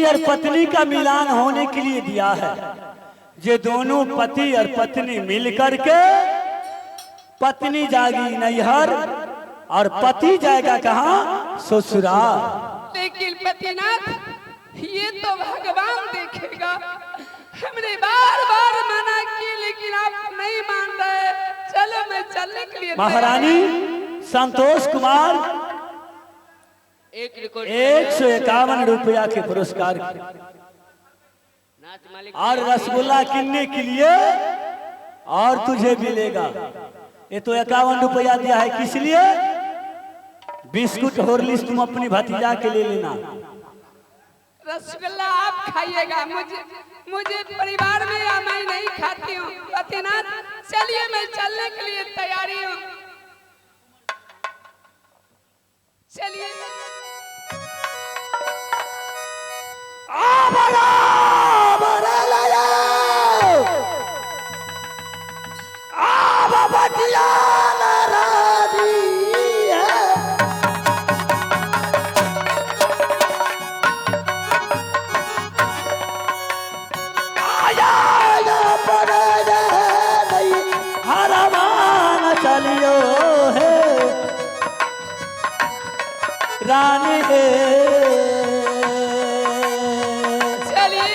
और पत्नी का मिलान होने के लिए दिया है। ये दोनों पति और पत्नी मिलकर के, पत्नी जागी नैहर और पति जाएगा कहाँ, ससुराल। लेकिन पतिनाथ ये तो भगवान देखेगा। हमने बार बार मना की लेकिन आप नहीं मान रहे। चलो मैं चलने के लिए। महारानी संतोष कुमार 151 रुपया के पुरस्कार और रसगुल्ला किनने के लिए और तुझे मिलेगा। ये तो 51 रुपया दिया है, किस लिए? बिस्कुट हॉर्लिक्स तुम अपनी भतीजा के लिए लेना। रसगुल्ला आप खाइएगा, मुझे परिवार में या मैं नहीं खाती हूँ। पतिनाथ चलिए मैं चलने के लिए तैयारी हूँ। चलिए चलियो है रानी चलिए।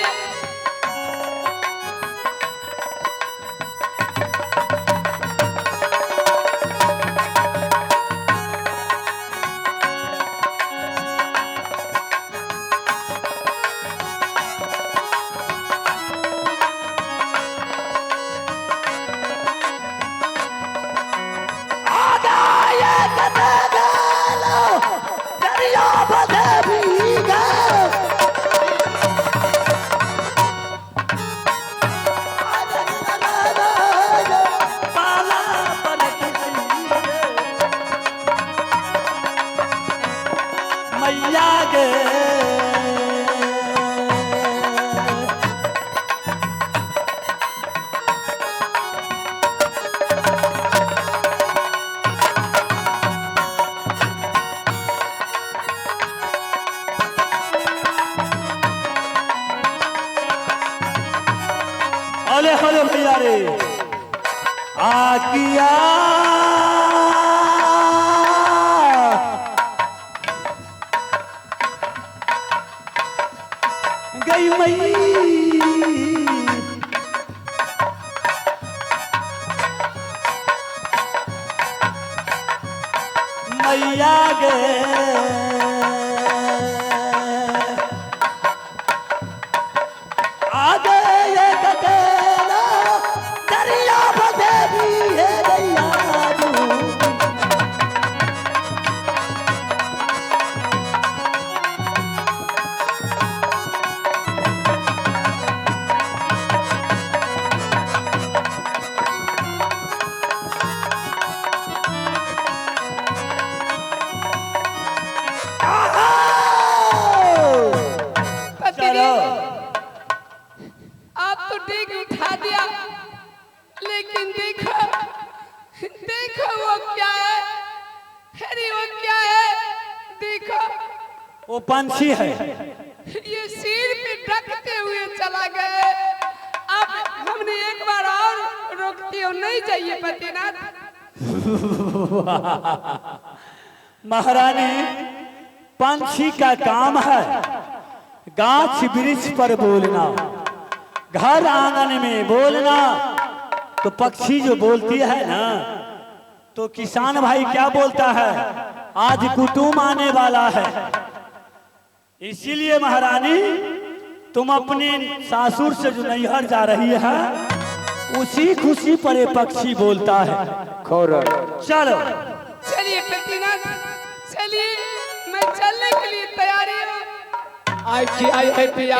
हले हले भैया रे आकिया गई मई मैया गे वो पंछी है। ये सिर पे रखते हुए चला गए। अब हमने एक बार और रोकती हो, नहीं चाहिए पतिनाथ। महारानी पंछी का काम है गाछ वृक्ष पर बोलना, घर आंगन में बोलना। तो पक्षी जो बोलती है ना, तो किसान भाई क्या बोलता है, आज कुटुंब आने वाला है। इसीलिए महारानी तुम अपने सासुर से जो नैहर जा रही है, उसी खुशी पर ये पक्षी बोलता है। चलो चलिए पतिनाथ, चलिए मैं चलने के लिए तैयारी हूँ। आई है पिया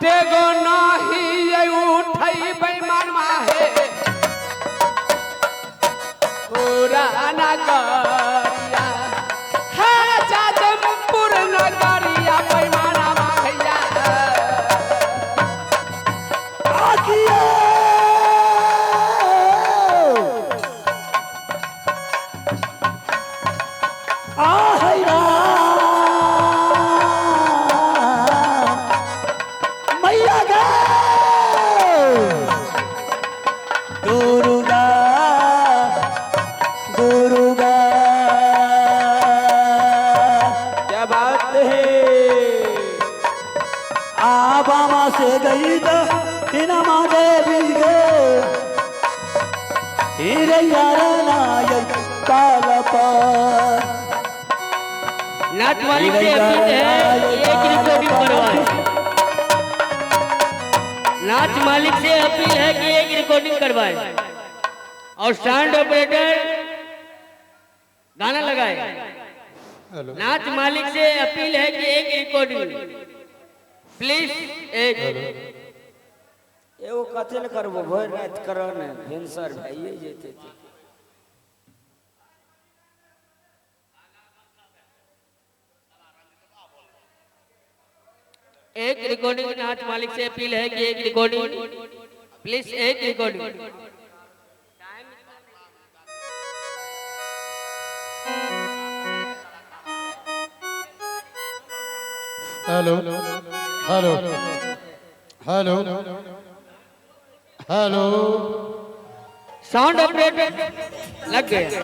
देगो नाही ये उठाई बेईमान माहे पूरा नगरिया है जाजमपुर नगरिया बेईमाना माहिया आखिया आहैरा आबामा से गई तो हिनमा देवी गे हीरे यार नायक काल पर नाच मालिक से अपील है एक रिकॉर्डिंग करवाए। नाच मालिक से अपील है कि एक रिकॉर्डिंग करवाए और साउंड ऑपरेटर गाना लगाए। नाच मालिक से अपील है कि एक रिकॉर्डिंग प्लीज। एक एगो कथल करबो भोर रात करने भेंसर भाइये जेते थे। एक रिकॉर्डिंग नाच मालिक से अपील है कि एक रिकॉर्डिंग प्लीज। एक recording hello hello hello hello sound operator लग गया।